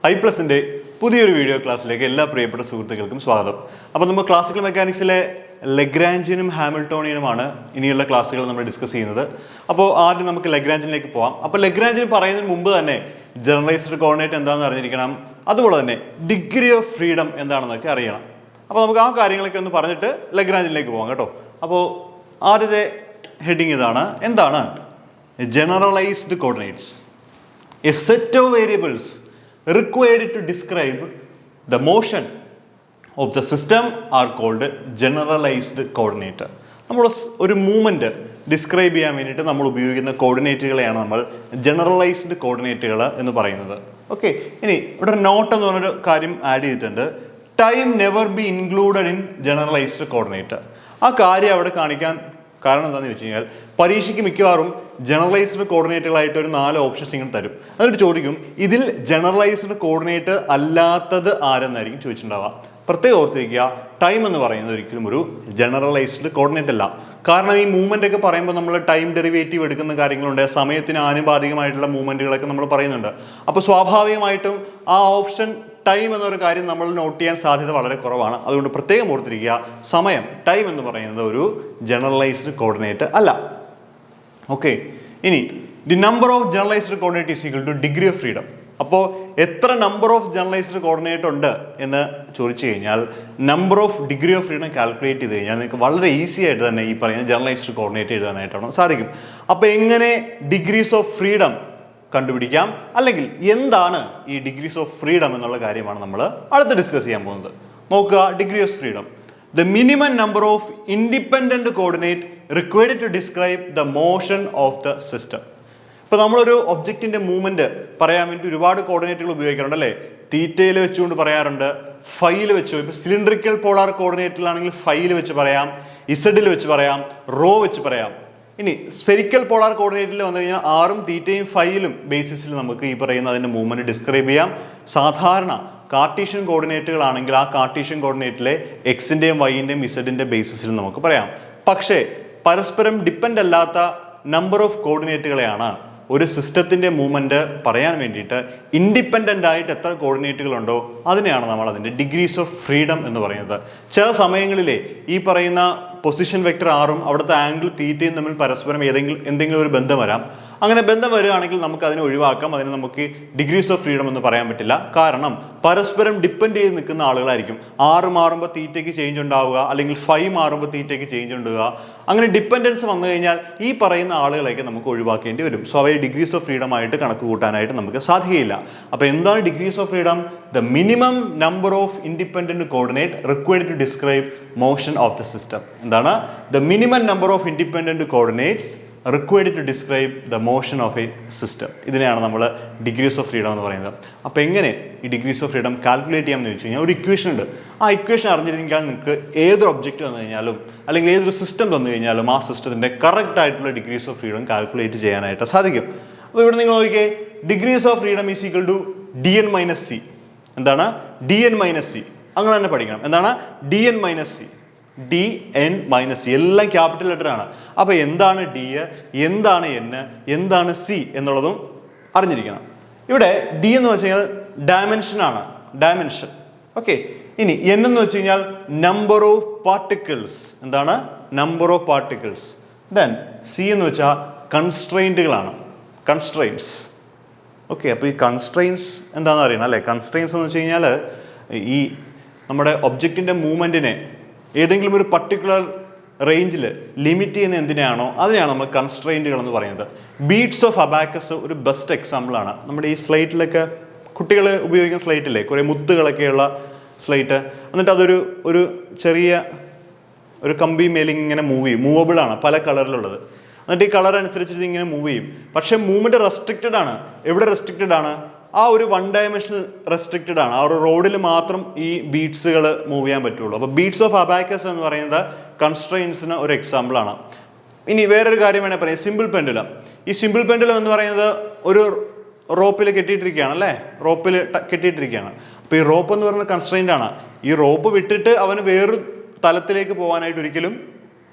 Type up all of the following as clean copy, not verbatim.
ഐപ്ലസിന്റെ പുതിയൊരു വീഡിയോ ക്ലാസ്സിലേക്ക് എല്ലാ പ്രിയപ്പെട്ട സുഹൃത്തുക്കൾക്കും സ്വാഗതം. അപ്പോൾ നമ്മൾ ക്ലാസിക്കൽ മെക്കാനിക്സിലെ ലഗ്രാഞ്ചിയനും ഹാമിൽട്ടോണിയനുമാണ് ഇനിയുള്ള ക്ലാസ്സുകൾ നമ്മൾ ഡിസ്കസ് ചെയ്യുന്നത്. അപ്പോൾ ആദ്യം നമുക്ക് ലഗ്രാഞ്ചിനിലേക്ക് പോകാം. അപ്പോൾ ലഗ്രാഞ്ചിന് പറയുന്നതിന് മുമ്പ് തന്നെ ജനറലൈസ്ഡ് കോർഡിനേറ്റ് എന്താണെന്ന് അറിഞ്ഞിരിക്കണം. അതുപോലെ തന്നെ ഡിഗ്രി ഓഫ് ഫ്രീഡം എന്താണെന്നൊക്കെ അറിയണം. അപ്പോൾ നമുക്ക് ആ കാര്യങ്ങളൊക്കെ ഒന്ന് പറഞ്ഞിട്ട് ലഗ്രാഞ്ചിനിലേക്ക് പോകാം കേട്ടോ. അപ്പോൾ ആദ്യത്തെ ഹെഡിങ് ഇതാണ്. എന്താണ് generalized coordinates? A set of variables required to describe the motion of the system are called generalized coordinate. നമ്മൾ ഒരു മൂവ്മെൻറ്റ് ഡിസ്ക്രൈബ് ചെയ്യാൻ വേണ്ടിയിട്ട് നമ്മൾ ഉപയോഗിക്കുന്ന കോർഡിനേറ്റുകളെയാണ് നമ്മൾ ജനറലൈസ്ഡ് കോർഡിനേറ്റുകൾ എന്ന് പറയുന്നത്. ഓക്കെ, ഇനി ഇവിടെ നോട്ട് എന്ന് പറഞ്ഞൊരു കാര്യം ആഡ് ചെയ്തിട്ടുണ്ട്. Time never be included in generalized coordinate. ആ കാര്യം അവിടെ കാണിക്കാൻ കാരണം എന്താണെന്ന് വെച്ച് കഴിഞ്ഞാൽ പരീക്ഷയ്ക്ക് മിക്കവാറും ജനറലൈസ്ഡ് കോർഡിനേറ്റുകളായിട്ട് ഒരു 4 ഓപ്ഷൻസ് ഇങ്ങനെ തരും. എന്നിട്ട് ചോദിക്കും ഇതിൽ ജനറലൈസ്ഡ് കോർഡിനേറ്റ് അല്ലാത്തത് ആരെന്നായിരിക്കും ചോദിച്ചിട്ടുണ്ടാവുക. പ്രത്യേകം ഓർത്തിരിക്കുക, ടൈം എന്ന് പറയുന്നത് ഒരിക്കലും ഒരു ജനറലൈസ്ഡ് കോർഡിനേറ്റ് അല്ല. കാരണം ഈ മൂവ്മെന്റ് ഒക്കെ പറയുമ്പോൾ നമ്മൾ ടൈം ഡെറിവേറ്റീവ് എടുക്കുന്ന കാര്യങ്ങളുണ്ട്, സമയത്തിന് ആനുപാതികമായിട്ടുള്ള മൂവ്മെന്റുകളൊക്കെ നമ്മൾ പറയുന്നുണ്ട്. അപ്പോൾ സ്വാഭാവികമായിട്ടും ആ ഓപ്ഷൻ ടൈം എന്നൊരു കാര്യം നമ്മൾ നോട്ട് ചെയ്യാൻ സാധ്യത വളരെ കുറവാണ്. അതുകൊണ്ട് പ്രത്യേകം ഓർത്തിരിക്കുക, സമയം ടൈം എന്ന് പറയുന്നത് ഒരു ജനറലൈസ്ഡ് കോർഡിനേറ്റ് അല്ല. ഓക്കെ, ഇനി the number of generalized coordinate is equal to degree of freedom. അപ്പോൾ എത്ര നമ്പർ ഓഫ് ജനറലൈസ്ഡ് കോർഡിനേറ്റ് ഉണ്ട് എന്ന് ചോദിച്ചു കഴിഞ്ഞാൽ number of degree of freedom calculate ചെയ്ത് കഴിഞ്ഞാൽ നിങ്ങൾക്ക് വളരെ ഈസി ആയിട്ട് തന്നെ ഈ പറയുന്ന ജനറലൈസ്ഡ് കോർഡിനേറ്റ് എഴുതാനായിട്ടാണ് സാധിക്കും. അപ്പോൾ എങ്ങനെ ഡിഗ്രീസ് ഓഫ് ഫ്രീഡം കണ്ടുപിടിക്കാം, അല്ലെങ്കിൽ എന്താണ് ഈ ഡിഗ്രീസ് ഓഫ് ഫ്രീഡം എന്നുള്ള കാര്യമാണ് നമ്മൾ അടുത്ത് ഡിസ്കസ് ചെയ്യാൻ പോകുന്നത്. നോക്കുക, degree of freedom the minimum number of independent coordinate required to describe the motion of the system. ഇപ്പോൾ നമ്മളൊരു ഒബ്ജക്റ്റിന്റെ മൂവ്മെന്റ് പറയാൻ വേണ്ടി ഒരുപാട് കോർഡിനേറ്റുകൾ ഉപയോഗിക്കാറുണ്ട് അല്ലേ? തീറ്റയിൽ വെച്ചുകൊണ്ട് പറയാറുണ്ട്, ഫൈയിൽ വെച്ച്, ഇപ്പോൾ സിലിണ്ടറിക്കൽ പോളാർ കോർഡിനേറ്റിലാണെങ്കിൽ ഫൈയിൽ വെച്ച് പറയാം, ഇസഡിൽ വെച്ച് പറയാം, റോ വെച്ച് പറയാം. ഇനി സ്ഫെരിക്കൽ പോളാർ കോർഡിനേറ്റിൽ വന്നു കഴിഞ്ഞാൽ ആറും തീറ്റയും ഫൈയിലും ബേസിസിൽ നമുക്ക് ഈ പറയുന്ന അതിൻ്റെ മൂവ്മെന്റ് ഡിസ്ക്രൈബ് ചെയ്യാം. സാധാരണ കാർട്ടീഷ്യൻ കോർഡിനേറ്റുകളാണെങ്കിൽ ആ കാർട്ടീഷ്യൻ കോർഡിനേറ്റിലെ എക്സിൻ്റെയും വൈൻ്റെയും ഇസഡിൻ്റെ ബേസിസിൽ നമുക്ക് പറയാം. പക്ഷേ പരസ്പരം ഡിപ്പെൻഡ് അല്ലാത്ത നമ്പർ ഓഫ് കോർഡിനേറ്റുകളെയാണ് ഒരു സിസ്റ്റത്തിൻ്റെ മൂവ്മെൻറ്റ് പറയാൻ വേണ്ടിയിട്ട് ഇൻഡിപെൻഡൻ്റ് ആയിട്ട് എത്ര കോർഡിനേറ്റുകളുണ്ടോ അതിനെയാണ് നമ്മൾ അതിൻ്റെ ഡിഗ്രീസ് ഓഫ് ഫ്രീഡം എന്ന് പറയുന്നത്. ചില സമയങ്ങളിലെ ഈ പറയുന്ന പൊസിഷൻ വെക്ടർ ആറും അവിടുത്തെ ആംഗിൾ തീറ്റയും തമ്മിൽ പരസ്പരം എന്തെങ്കിലും ഒരു ബന്ധം വരാം. അങ്ങനെ ബന്ധം വരികയാണെങ്കിൽ നമുക്ക് അതിനെ ഒഴിവാക്കാം. അതിന് നമുക്ക് ഡിഗ്രീസ് ഓഫ് ഫ്രീഡം എന്ന് പറയാൻ പറ്റില്ല. കാരണം പരസ്പരം ഡിപ്പെൻഡ് ചെയ്ത് നിൽക്കുന്ന ആളുകളായിരിക്കും. 6 മാറുമ്പോൾ തീറ്റയ്ക്ക് ചേഞ്ച് ഉണ്ടാവുക, അല്ലെങ്കിൽ 5 മാറുമ്പോൾ തീറ്റയ്ക്ക് ചേഞ്ച് ഉണ്ടാവുക. അങ്ങനെ ഡിപ്പെൻഡൻസ് വന്നു കഴിഞ്ഞാൽ ഈ പറയുന്ന ആളുകളെയൊക്കെ നമുക്ക് ഒഴിവാക്കേണ്ടി വരും. സോ അവയെ ഡിഗ്രീസ് ഓഫ് ഫ്രീഡം ആയിട്ട് കണക്ക് കൂട്ടാനായിട്ട് നമുക്ക് സാധിക്കുകയില്ല. അപ്പോൾ എന്താണ് degrees of freedom? The minimum number of independent coordinate required to describe motion of the system. എന്താണ്? The minimum number of independent coordinates required to describe the motion of a system. ഇതിനെയാണ് നമ്മൾ ഡിഗ്രീസ് ഓഫ് ഫ്രീഡം എന്ന് പറയുന്നത്. അപ്പോൾ എങ്ങനെ ഈ degrees of freedom calculate ചെയ്യാമെന്ന് ചോദിച്ചു കഴിഞ്ഞാൽ ഒരു ഇക്വേഷൻ ഉണ്ട്. ആ ഇക്വേഷൻ അറിഞ്ഞിരുന്നെങ്കിൽ നിങ്ങൾക്ക് ഏതൊരു ഒബ്ജക്റ്റ് തന്നു കഴിഞ്ഞാലും അല്ലെങ്കിൽ ഏതൊരു സിസ്റ്റം തന്നു കഴിഞ്ഞാലും ആ സിസ്റ്റത്തിൻ്റെ കറക്റ്റ് ആയിട്ടുള്ള ഡിഗ്രീസ് ഓഫ് ഫ്രീഡം കാൽക്കുലേറ്റ് ചെയ്യാനായിട്ട് സാധിക്കും. അപ്പോൾ ഇവിടെ നിങ്ങൾ നോക്കിയേ, degrees of freedom is equal to dn minus C. എന്താണ്? dn minus C. അങ്ങനെ തന്നെ പഠിക്കണം. എന്താണ്? dn minus C, dn minus C, എല്ലാം ക്യാപിറ്റൽ ലെറ്റർ ആണ്. അപ്പോൾ എന്താണ് d, എന്താണ് n, എന്താണ് c എന്നുള്ളതും അറിഞ്ഞിരിക്കണം. ഇവിടെ d എന്ന് വെച്ച് കഴിഞ്ഞാൽ ഡയമെൻഷൻ ആണ്, ഡയമെൻഷൻ. ഓക്കെ, ഇനി n എന്ന് വെച്ച് കഴിഞ്ഞാൽ നമ്പർ ഓഫ് പാർട്ടിക്കിൾസ്. എന്താണ്? Number of particles. Then c എന്ന് വെച്ചാൽ കൺസ്ട്രെയിൻറ്റുകളാണ്, കൺസ്ട്രെയിൻസ്. ഓക്കെ, അപ്പോൾ ഈ കൺസ്ട്രെയിൻസ് എന്താണെന്ന് അറിയണം അല്ലേ? കൺസ്ട്രെയിൻസ് എന്ന് വെച്ച് കഴിഞ്ഞാൽ ഈ നമ്മുടെ ഒബ്ജക്റ്റിൻ്റെ മൂവ്മെൻറ്റിനെ ഏതെങ്കിലും ഒരു പർട്ടിക്കുലർ റേഞ്ചിൽ ലിമിറ്റ് ചെയ്യുന്ന എന്തിനാണോ അതിനെയാണ് നമ്മൾ കൺസ്ട്രെയിൻറ്റുകൾ എന്ന് പറയുന്നത്. ബീഡ്സ് ഓഫ് അബാക്കസ് ഒരു ബെസ്റ്റ് എക്സാമ്പിളാണ്. നമ്മുടെ ഈ സ്ലേറ്റിലൊക്കെ കുട്ടികൾ ഉപയോഗിക്കുന്ന സ്ലേറ്റില്ലേ, കുറേ മുത്തുകളൊക്കെയുള്ള സ്ലേറ്റ്, എന്നിട്ട് അതൊരു ഒരു ചെറിയ ഒരു കമ്പി മേലിങ് ഇങ്ങനെ മൂവബിൾ ആണ്, പല കളറിലുള്ളത്. എന്നിട്ട് ഈ കളർ അനുസരിച്ചിട്ട് ഇങ്ങനെ മൂവ് ചെയ്യും. പക്ഷേ മൂവ്മെൻറ്റ് റെസ്ട്രിക്റ്റഡ് ആണ്. എവിടെ റെസ്ട്രിക്റ്റഡ് ആണ്? ആ ഒരു 1 ഡയമെൻഷണൽ റെസ്ട്രിക്റ്റഡ് ആണ്. ആ ഒരു റോഡിൽ മാത്രം ഈ ബീഡ്സുകൾ മൂവ് ചെയ്യാൻ പറ്റുള്ളൂ. അപ്പോൾ ബീഡ്സ് ഓഫ് അബാക്കസ് എന്ന് പറയുന്നത് കൺസ്ട്രെയിൻസിന് ഒരു എക്സാമ്പിൾ ആണ്. ഇനി വേറൊരു കാര്യം വേണേൽ പറയാം, സിമ്പിൾ പെൻഡുലം. ഈ സിമ്പിൾ പെൻഡുലം എന്ന് പറയുന്നത് ഒരു റോപ്പിൽ കെട്ടിയിട്ടിരിക്കുകയാണ് അല്ലേ? റോപ്പിൽ കെട്ടിയിട്ടിരിക്കുകയാണ്. അപ്പോൾ ഈ റോപ്പ് എന്ന് പറയുന്നത് കൺസ്ട്രെയിൻ്റ് ആണ്. ഈ റോപ്പ് വിട്ടിട്ട് അവന് വേറൊരു തലത്തിലേക്ക് പോകാനായിട്ട് ഒരിക്കലും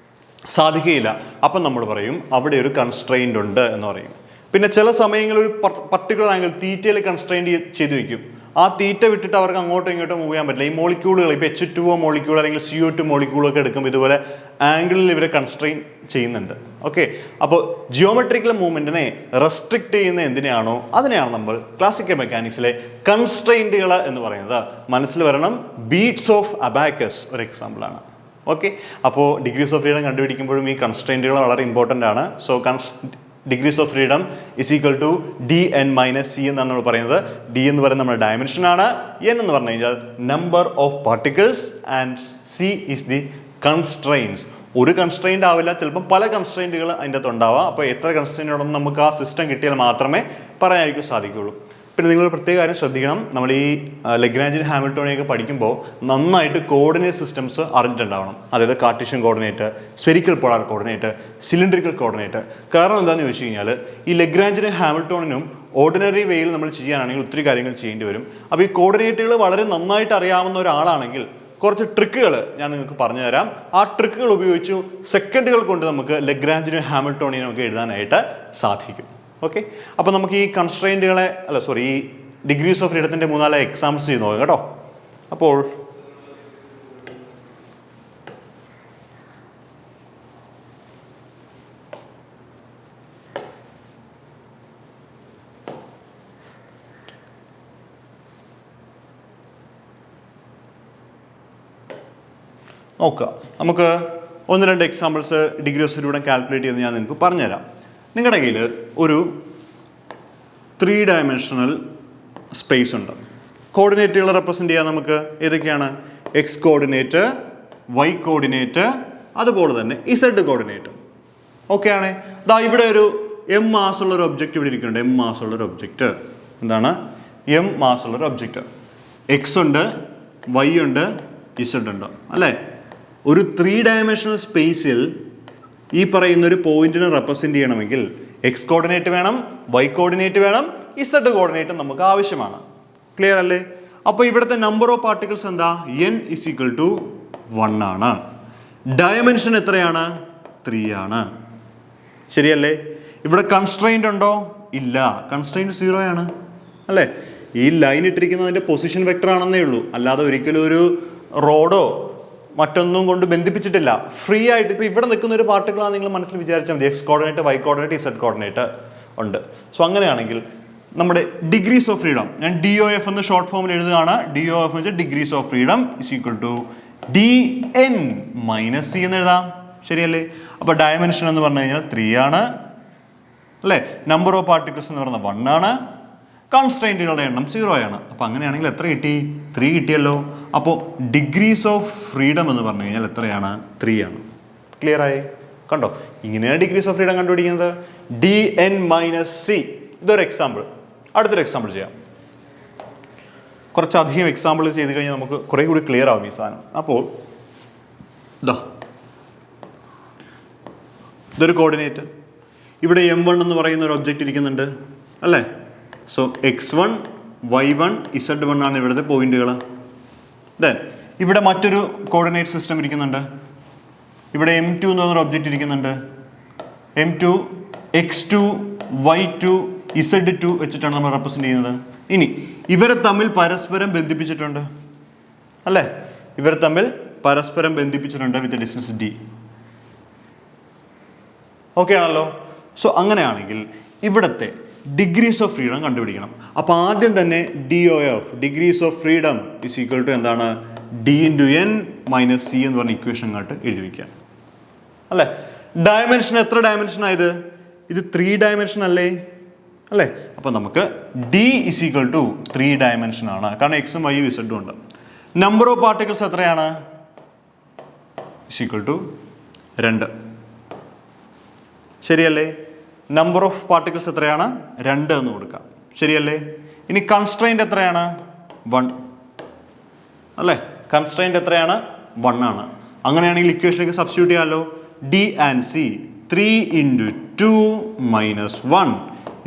സാധിക്കുകയില്ല. അപ്പം നമ്മൾ പറയും അവിടെ ഒരു കൺസ്ട്രെയിൻ്റ് ഉണ്ട് എന്ന് പറയും. പിന്നെ ചില സമയങ്ങളിൽ ഒരു പർട്ടിക്കുലർ ആംഗിൾ തീറ്റയിൽ കൺസ്ട്രെയിൻറ്റ് ചെയ്ത് വയ്ക്കും. ആ തീറ്റ വിട്ടിട്ട് അവർക്ക് അങ്ങോട്ടും ഇങ്ങോട്ടും മൂവ് ചെയ്യാൻ പറ്റില്ല. ഈ മോളിക്യൂളുകൾ ഇപ്പോൾ H2O മോളിക്യൂൾ അല്ലെങ്കിൽ CO2 മോളിക്യൂളൊക്കെ എടുക്കുമ്പോൾ ഇതുപോലെ ആംഗിളിൽ ഇവരെ കൺസ്ട്രെയിൻ ചെയ്യുന്നുണ്ട്. ഓക്കെ, അപ്പോൾ ജിയോമെട്രിക്കൽ മൂവ്മെന്റിനെ റെസ്ട്രിക്ട് ചെയ്യുന്ന എന്തിനാണോ അതിനെയാണ് നമ്മൾ ക്ലാസിക്കൽ മെക്കാനിക്സിലെ കൺസ്ട്രെയിൻറ്റുകൾ എന്ന് പറയുന്നത്. മനസ്സിൽ വരണം, ബീറ്റ്സ് ഓഫ് അബാക്കസ് ഒരു എക്സാമ്പിളാണ്. ഓക്കെ, അപ്പോൾ ഡിഗ്രീസ് ഓഫ് ഫ്രീഡം കണ്ടുപിടിക്കുമ്പോഴും ഈ കൺസ്ട്രെയിൻറ്റുകൾ വളരെ ഇമ്പോർട്ടൻ്റ് ആണ്. So degrees of freedom is equal to dn - c എന്നാണ് നമ്മൾ പറയുന്നത്. d എന്ന് പറയുന്നത് നമ്മുടെ ഡയമെൻഷൻ ആണ്, n എന്ന് പറഞ്ഞു കഴിഞ്ഞാൽ number of particles and c is the constraints. ഒരു കൺസ്ട്രെയിൻ്റ് ആവില്ല, ചിലപ്പം പല കൺസ്ട്രെയിൻറ്റുകൾ അതിൻ്റെ അകത്ത് ഉണ്ടാവാം. അപ്പോൾ എത്ര കൺസ്ട്രെയിൻ്റ് ഉണ്ടെന്ന് നമുക്ക് ആ സിസ്റ്റം കിട്ടിയാൽ മാത്രമേ പറയാനായിരിക്കും സാധിക്കുകയുള്ളൂ. പിന്നെ നിങ്ങൾ പ്രത്യേക കാര്യം ശ്രദ്ധിക്കണം, നമ്മൾ ഈ ലഗ്രാഞ്ചിൻ ഹാമിൽട്ടോണിയൊക്കെ പഠിക്കുമ്പോൾ നന്നായിട്ട് കോർഡിനേറ്റ് സിസ്റ്റംസ് അറിഞ്ഞിട്ടുണ്ടാവണം. അതായത് Cartesian coordinate, spherical polar coordinate, cylindrical coordinate. കാരണം എന്താണെന്ന് ചോദിച്ചു കഴിഞ്ഞാൽ ഈ ലഗ്രാഞ്ചിനും ഹാമിൽട്ടോണിനും ഓർഡിനറി വേയിൽ നമ്മൾ ചെയ്യാനാണെങ്കിൽ ഒത്തിരി കാര്യങ്ങൾ ചെയ്യേണ്ടി വരും. അപ്പോൾ ഈ കോർഡിനേറ്റുകൾ വളരെ നന്നായിട്ട് അറിയാവുന്ന ഒരാളാണെങ്കിൽ കുറച്ച് ട്രിക്കുകൾ ഞാൻ നിങ്ങൾക്ക് പറഞ്ഞു തരാം. ആ ട്രിക്കുകൾ ഉപയോഗിച്ച് സെക്കൻഡുകൾ കൊണ്ട് നമുക്ക് ലഗ്രാഞ്ചിനും ഹാമിൽട്ടോണിനും ഒക്കെ എഴുതാനായിട്ട് സാധിക്കും. ഓക്കെ, അപ്പോൾ നമുക്ക് ഈ കൺസ്ട്രെയിൻറ്റുകളെ ഈ ഡിഗ്രീസ് ഓഫ് ഫ്രീഡത്തിൻ്റെ 3-4 എക്സാമ്പിൾസ് ചെയ്ത് നോക്കാം കേട്ടോ. അപ്പോൾ നോക്കുക, നമുക്ക് 1-2 examples degree of freedom calculate ചെയ്ത് ഞാൻ നിങ്ങൾക്ക് പറഞ്ഞുതരാം. നിങ്ങളുടെ കയ്യിൽ ഒരു 3 ഡയമെൻഷണൽ സ്പേസ് ഉണ്ട്. കോർഡിനേറ്റുകൾ റെപ്രസെൻ്റ് ചെയ്യാൻ നമുക്ക് ഏതൊക്കെയാണ്? എക്സ് കോർഡിനേറ്റ്, വൈ കോർഡിനേറ്റ്, അതുപോലെ തന്നെ ഇസഡ് കോർഡിനേറ്റ്. ഓക്കെ ആണ്. ദാ ഇവിടെ ഒരു എം മാസുള്ളൊരു ഒബ്ജക്റ്റ് ഇവിടെ ഇരിക്കുന്നുണ്ട്. എം മാസുള്ളൊരു ഒബ്ജക്റ്റ്. എന്താണ്? എം മാസുള്ളൊരു ഒബ്ജക്റ്റ്. എക്സ് ഉണ്ട്, വൈ ഉണ്ട്, ഇസഡ് ഉണ്ട്, അല്ലേ? ഒരു 3 ഡയമെൻഷണൽ സ്പേസിൽ ഈ പറയുന്നൊരു പോയിന്റിനെ റെപ്രസെൻ്റ് ചെയ്യണമെങ്കിൽ എക്സ് കോർഡിനേറ്റ് വേണം, വൈ കോർഡിനേറ്റ് വേണം, ഇസഡ് കോർഡിനേറ്റ് നമുക്ക് ആവശ്യമാണ്. ക്ലിയർ അല്ലേ? അപ്പോൾ ഇവിടുത്തെ നമ്പർ ഓഫ് പാർട്ടിക്കിൾസ് എന്താ? n = 1 ആണ്. ഡയമെൻഷൻ എത്രയാണ്? 3 ആണ്. ശരിയല്ലേ? ഇവിടെ കൺസ്ട്രെയിൻ്റ് ഉണ്ടോ? ഇല്ല, കൺസ്ട്രെയിൻറ്റ് 0 ആണ്, അല്ലേ? ഈ ലൈൻ ഇട്ടിരിക്കുന്നതിൻ്റെ പൊസിഷൻ വെക്ടർ ആണെന്നേ ഉള്ളൂ, അല്ലാതെ ഒരിക്കലും ഒരു റോഡോ മറ്റൊന്നും കൊണ്ട് ബന്ധിപ്പിച്ചിട്ടില്ല. ഫ്രീ ആയിട്ട് ഇപ്പോൾ ഇവിടെ നിൽക്കുന്ന ഒരു പാർട്ടിക്കിളാണ് നിങ്ങൾ മനസ്സിൽ വിചാരിച്ചാൽ മതി. X coordinate, Y coordinate, Z coordinate ഉണ്ട്. സോ അങ്ങനെയാണെങ്കിൽ നമ്മുടെ ഡിഗ്രീസ് ഓഫ് ഫ്രീഡം ഞാൻ DOF എന്ന് ഷോർട്ട് ഫോമിൽ എഴുതുകയാണ്. DOF എന്ന് വെച്ചാൽ degrees of freedom is equal to dn - c എന്ന് എഴുതാം. ശരിയല്ലേ? അപ്പോൾ ഡയമെൻഷൻ എന്ന് പറഞ്ഞു കഴിഞ്ഞാൽ 3 ആണ്, അല്ലേ? നമ്പർ ഓഫ് പാർട്ടിക്കിൾസ് എന്ന് പറയുന്നത് 1 ആണ്. കോൺസ്ട്രെയിൻറ്റുകളുടെ എണ്ണം 0 ആണ്. അപ്പോൾ അങ്ങനെയാണെങ്കിൽ എത്ര കിട്ടി? 3 കിട്ടിയല്ലോ. അപ്പോൾ ഡിഗ്രീസ് ഓഫ് ഫ്രീഡം എന്ന് പറഞ്ഞു കഴിഞ്ഞാൽ എത്രയാണ്? 3 ആണ്. ക്ലിയർ ആയി? കണ്ടോ, ഇങ്ങനെയാണ് ഡിഗ്രീസ് ഓഫ് ഫ്രീഡം കണ്ടുപിടിക്കുന്നത്. dn - c. ഇതൊരു എക്സാമ്പിൾ. അടുത്തൊരു എക്സാമ്പിൾ ചെയ്യാം. കുറച്ചധികം എക്സാമ്പിൾ ചെയ്ത് കഴിഞ്ഞാൽ നമുക്ക് കുറേ കൂടി ക്ലിയർ ആവും ഈ സാധനം. അപ്പോൾ ഇതൊരു കോർഡിനേറ്റ്. ഇവിടെ M1 എന്ന് പറയുന്ന ഒരു ഒബ്ജക്റ്റ് ഇരിക്കുന്നുണ്ട്, അല്ലേ? സോ x1, y1, z1 ആണ് ഇവിടുത്തെ പോയിന്റുകൾ. ദെൻ ഇവിടെ മറ്റൊരു കോർഡിനേറ്റ് സിസ്റ്റം ഇരിക്കുന്നുണ്ട്. ഇവിടെ M2 എന്ന് പറഞ്ഞൊരു ഒബ്ജക്റ്റ് ഇരിക്കുന്നുണ്ട്. M2, x2, y2, z2 വെച്ചിട്ടാണ് നമ്മൾ റെപ്രസെൻ്റ് ചെയ്യുന്നത്. ഇനി ഇവരെ തമ്മിൽ പരസ്പരം ബന്ധിപ്പിച്ചിട്ടുണ്ട്, അല്ലേ? ഇവർ തമ്മിൽ പരസ്പരം ബന്ധിപ്പിച്ചിട്ടുണ്ട് വിത്ത് ഡിസ്റ്റൻസ് d. ഓക്കെ ആണല്ലോ? സോ അങ്ങനെയാണെങ്കിൽ ഇവിടുത്തെ ഡിഗ്രീസ് ഓഫ് ഫ്രീഡം കണ്ടുപിടിക്കണം. അപ്പോൾ ആദ്യം തന്നെ DOF degrees of freedom is equal to എന്താണ്? d × n - c എന്ന് പറഞ്ഞ ഇക്വേഷൻ അങ്ങോട്ട് എഴുതി വയ്ക്കുക, അല്ലേ? ഡയമെൻഷൻ എത്ര ഡയമെൻഷൻ ആയത്? ഇത് 3 ഡയമെൻഷൻ അല്ലേ? അല്ലേ? അപ്പോൾ നമുക്ക് d = 3 ഡയമെൻഷൻ ആണ്, കാരണം എക്സും വൈയും ഇസഡും ഉണ്ട്. നമ്പർ ഓഫ് പാർട്ടിക്കിൾസ് എത്രയാണ്? = 2. ശരിയല്ലേ? നമ്പർ ഓഫ് പാർട്ടിക്കിൾസ് എത്രയാണ്? 2 എന്ന് കൊടുക്കാം. ശരിയല്ലേ? ഇനി കൺസ്ട്രെയിൻ്റ് എത്രയാണ്? 1, അല്ലേ? കൺസ്ട്രെയിൻ്റ് എത്രയാണ്? 1 ആണ്. അങ്ങനെയാണെങ്കിൽ ഇക്വേഷനിലേക്ക് സബ്സ്റ്റിറ്റ്യൂട്ട് ചെയ്യാമല്ലോ. d and c 3 × 2 - 1 =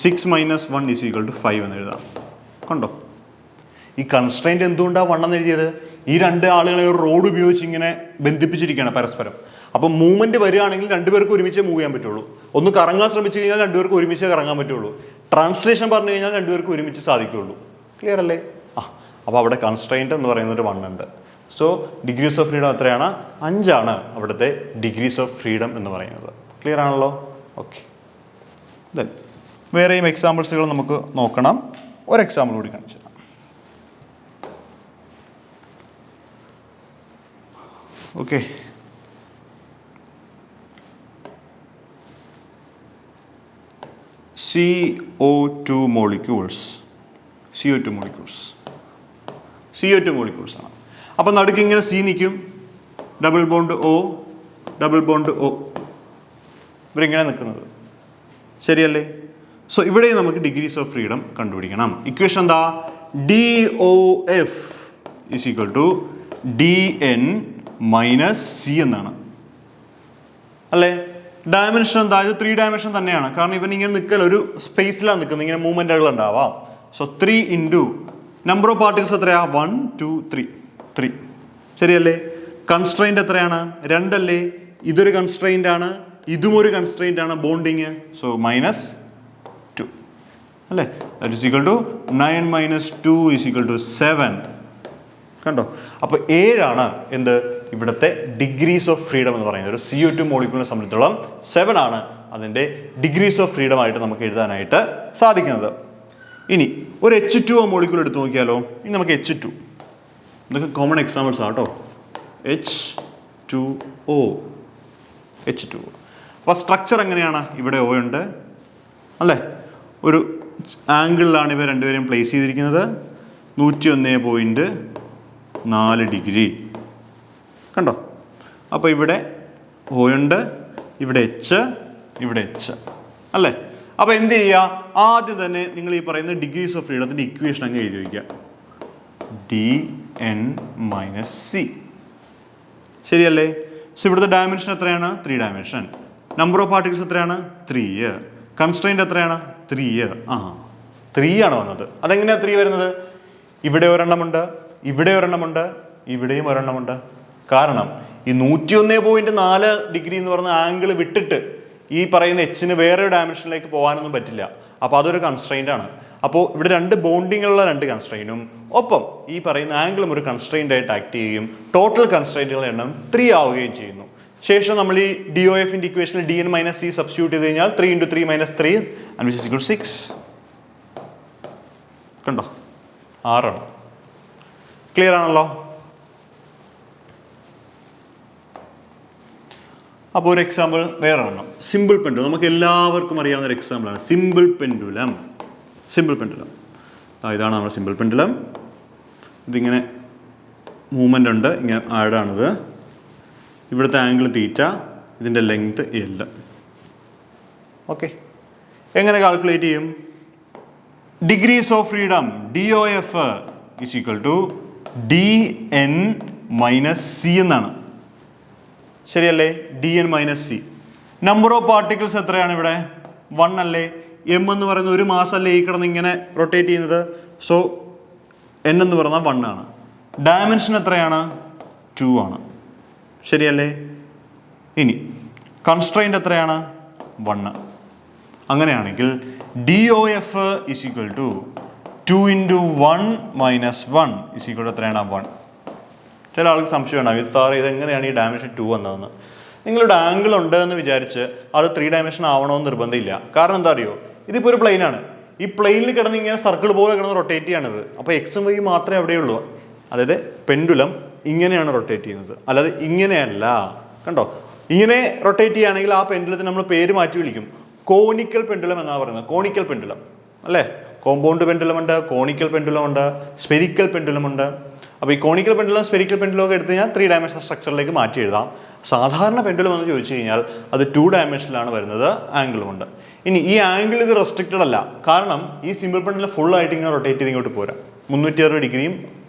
6 - 1 = 5 എന്ന് എഴുതാം. കണ്ടോ, ഈ കൺസ്ട്രെയിൻ്റ് എന്തുകൊണ്ടാണ് 1 എന്ന് എഴുതിയത്? ഈ 2 ആളുകളെ ഒരു റോഡ് ഉപയോഗിച്ച് ഇങ്ങനെ ബന്ധിപ്പിച്ചിരിക്കുകയാണ് പരസ്പരം. അപ്പം മൂവ്മെന്റ് വരികയാണെങ്കിൽ 2 പേർക്ക് ഒരുമിച്ച് മൂവ് ചെയ്യാൻ പറ്റുള്ളൂ. ഒന്ന് കറങ്ങാൻ ശ്രമിച്ചു കഴിഞ്ഞാൽ 2 പേർക്ക് ഒരുമിച്ച് കറങ്ങാൻ പറ്റുള്ളൂ. ട്രാൻസ്ലേഷൻ പറഞ്ഞു കഴിഞ്ഞാൽ 2 പേർക്ക് ഒരുമിച്ച് സാധിക്കുള്ളൂ. ക്ലിയർ അല്ലേ? അപ്പോൾ അവിടെ കൺസ്ട്രെയിൻറ്റ് എന്ന് പറയുന്നത് 1 ഉണ്ട്. സോ ഡിഗ്രീസ് ഓഫ് ഫ്രീഡം എത്രയാണ്? 5 അവിടുത്തെ ഡിഗ്രീസ് ഓഫ് ഫ്രീഡം എന്ന് പറയുന്നത്. ക്ലിയർ ആണല്ലോ? ഓക്കെ. ദെൻ വേറെയും എക്സാമ്പിൾസുകൾ നമുക്ക് നോക്കണം. ഒരു എക്സാമ്പിൾ കൂടി കാണിച്ചു തരാം. ഓക്കെ, CO2 മോളിക്യൂൾസ് ആണ്. അപ്പം നടുക്ക് ഇങ്ങനെ C നിൽക്കും, ഡബിൾ ബോണ്ട് O, ഇവരിങ്ങനെ നിൽക്കുന്നത്. ശരിയല്ലേ? സോ ഇവിടെ നമുക്ക് ഡിഗ്രീസ് ഓഫ് ഫ്രീഡം കണ്ടുപിടിക്കണം. ഇക്വേഷൻ എന്താ? DOF is equal to DN minus C എന്നാണ്. അല്ലേ? ഡയമെൻഷൻ എന്താ? ഇത് 3 ഡയമെൻഷൻ തന്നെയാണ്. കാരണം ഇവൻ ഇങ്ങനെ നിൽക്കൽ ഒരു സ്പേസിലാണ് നിൽക്കുന്നത്, ഇങ്ങനെ മൂവ്മെൻറ്റുകൾ ഉണ്ടാവാം. So 3 into number of particles എത്രയാ? 1 2 3. ശരിയല്ലേ? കൺസ്ട്രെയിൻറ്റ് എത്രയാണ്? 2 അല്ലേ? ഇതൊരു കൺസ്ട്രെയിൻ്റ് ആണ്, ഇതും ഒരു കൺസ്ട്രെയിൻ്റ് ആണ്, ബോണ്ടിങ്. സോ -2 അല്ലേ? That is equal to 9 - 2 is equal to 7. കണ്ടോ? അപ്പോൾ 7 എന്ത് ഇവിടുത്തെ ഡിഗ്രീസ് ഓഫ് ഫ്രീഡം എന്ന് പറയുന്നത്. ഒരു CO2 മോളിക്യൂളിനെ സംബന്ധിച്ചിടത്തോളം 7 അതിൻ്റെ ഡിഗ്രീസ് ഓഫ് ഫ്രീഡം ആയിട്ട് നമുക്ക് എഴുതാനായിട്ട് സാധിക്കുന്നത്. ഇനി ഒരു H2O മോളിക്യൂൾ എടുത്ത് നോക്കിയാലോ? ഇനി നമുക്ക് H2, ഇതൊക്കെ കോമൺ എക്സാമ്പിൾസ് ആണ് കേട്ടോ. H2O. അപ്പോൾ സ്ട്രക്ചർ എങ്ങനെയാണ്? ഇവിടെ O ഉണ്ട് അല്ലേ? ഒരു ആംഗിളിലാണ് ഇവ രണ്ടുപേരെയും പ്ലേസ് ചെയ്തിരിക്കുന്നത്. 101.4 ഡിഗ്രി. കണ്ടോ? അപ്പോൾ ഇവിടെ O ഉണ്ട്, ഇവിടെ H, ഇവിടെ H അല്ലേ? അപ്പോൾ എന്ത് ചെയ്യുക? ആദ്യം തന്നെ നിങ്ങൾ ഈ പറയുന്ന ഡിഗ്രീസ് ഓഫ് ഫ്രീഡത്തിൻ്റെ ഇക്വേഷൻ അങ്ങ് എഴുതി വയ്ക്കുക. DN - C. ശരിയല്ലേ? സോ ഇവിടുത്തെ ഡയമെൻഷൻ എത്രയാണ്? 3 ഡയമെൻഷൻ. നമ്പർ ഓഫ് പാർട്ടിക്കിൾസ് എത്രയാണ്? 3. കൺസ്ട്രെയിൻറ്റ് എത്രയാണ്? 3. 3 വന്നത്. അതെങ്ങനെയാണ് 3 വരുന്നത്? ഇവിടെ ഒരെണ്ണമുണ്ട്, ഇവിടെ ഒരെണ്ണമുണ്ട്, ഇവിടെയും ഒരെണ്ണമുണ്ട്. കാരണം ഈ 101.4 ഡിഗ്രി എന്ന് പറയുന്ന ആംഗിൾ വിട്ടിട്ട് ഈ പറയുന്ന Hന് വേറെ ഡയമെൻഷനിലേക്ക് പോകാനൊന്നും പറ്റില്ല. അപ്പോൾ അതൊരു കൺസ്ട്രെയിൻ്റ് ആണ്. അപ്പോൾ ഇവിടെ 2 ബോണ്ടിങ്ങുള്ള 2 കൺസ്ട്രെയിനും ഒപ്പം ഈ പറയുന്ന ആംഗിളും ഒരു കൺസ്ട്രെയിൻ്റ് ആയിട്ട് ആക്ട് ചെയ്യും. ടോട്ടൽ കൺസ്ട്രെയിൻറ്റുകളുടെ എണ്ണം 3 ആവുകയും ചെയ്യുന്നു. ശേഷം നമ്മൾ ഈ DOFൻ്റെ ഇക്വേഷനിൽ DN - C സബ്സ്റ്റിറ്റ്യൂട്ട് ചെയ്ത് കഴിഞ്ഞാൽ 3 × 3 - 3 and which is equal to 6. കണ്ടോ? 6. ക്ലിയർ ആണല്ലോ? അപ്പോൾ ഒരു എക്സാമ്പിൾ വേറെ എണ്ണം. Simple pendulum. നമുക്ക് എല്ലാവർക്കും അറിയാവുന്ന ഒരു എക്സാമ്പിളാണ് സിമ്പിൾ പെൻഡുലം. ഇതാണ് നമ്മുടെ സിമ്പിൾ പെൻഡുലം. ഇതിങ്ങനെ മൂവ്മെൻ്റ് ഉണ്ട്, ഇങ്ങനെ ആഴാണിത്. ഇവിടുത്തെ ആംഗിൾ തീറ്റ, ഇതിൻ്റെ ലെങ്ത് L. ഓക്കെ, എങ്ങനെ കാൽക്കുലേറ്റ് ചെയ്യും? Degrees of freedom DOF is equal to DN - C എന്നാണ്. ശരിയല്ലേ? DN - C. Number of particles എത്രയാണ് ഇവിടെ? 1 അല്ലേ? M എന്ന് പറയുന്ന ഒരു മാസം അല്ലേ ഈ കിടന്ന് ഇങ്ങനെ റൊട്ടേറ്റ് ചെയ്യുന്നത്. സോ N എന്ന് പറഞ്ഞാൽ 1 ഡയമെൻഷൻ എത്രയാണ്? 2 ശരിയല്ലേ? ഇനി കൺസ്ട്രെയിൻറ്റ് എത്രയാണ്? 1. അങ്ങനെയാണെങ്കിൽ DOF is equal to 2 × 1 - 1 is equal to എത്രയാണ്? 1. ചില ആൾക്ക് സംശയം ഉണ്ടാകും, സാർ ഇതെങ്ങനെയാണ് ഈ ഡയമെൻഷൻ 2 വന്നതെന്ന്. നിങ്ങളുടെ ആംഗിൾ ഉണ്ട് എന്ന് വിചാരിച്ച് അത് 3 ഡയമെൻഷൻ ആവണമെന്ന് നിർബന്ധമില്ല. കാരണം എന്താ അറിയോ? ഇതിപ്പോൾ ഒരു പ്ലെയിനാണ്. ഈ പ്ലെയിനിൽ കിടന്ന് ഇങ്ങനെ സർക്കിൾ പോലെ കിടന്ന് റൊട്ടേറ്റ് ചെയ്യാണിത്. അപ്പോൾ X ഉം Y മാത്രമേ അവിടെയുള്ളൂ. അതായത് പെൻഡുലം ഇങ്ങനെയാണ് റൊട്ടേറ്റ് ചെയ്യുന്നത്, അല്ലാതെ ഇങ്ങനെയല്ല. കണ്ടോ? ഇങ്ങനെ റൊട്ടേറ്റ് ചെയ്യുകയാണെങ്കിൽ ആ പെൻഡുലത്തിന് നമ്മൾ പേര് മാറ്റി വിളിക്കും. കോണിക്കൽ പെൻഡുലം എന്നാണ് പറയുന്നത്. കോണിക്കൽ പെൻഡുലം അല്ലേ? കോമ്പൗണ്ട് പെൻഡുലം ഉണ്ട്, കോണിക്കൽ പെൻഡുലം ഉണ്ട്, സ്പെരിക്കൽ പെൻഡുലം ഉണ്ട്. അപ്പോൾ ഈ കോണിക്കൽ പെൻഡുലം സ്പെരിക്കൽ പെൻഡുലം ഒക്കെ എടുത്തു കഴിഞ്ഞാൽ 3 ഡയമെൻഷൻ സ്ട്രക്ചറിലേക്ക് മാറ്റി എഴുതാം. സാധാരണ പെൻഡുലം എന്ന് ചോദിച്ചു കഴിഞ്ഞാൽ അത് 2 ഡയമെൻഷനിലാണ് വരുന്നത്, ആംഗിളുമുണ്ട്. ഇനി ഈ ആംഗിൾ ഇത് റെസ്ട്രിക്റ്റഡ് അല്ല. കാരണം ഈ സിമ്പിൾ പെൻഡുലം ഫുൾ ആയിട്ട് ഇങ്ങനെ റൊട്ടേറ്റ് ചെയ്ത് ഇങ്ങോട്ട് പോരാ. 360 ഡിഗ്രിയും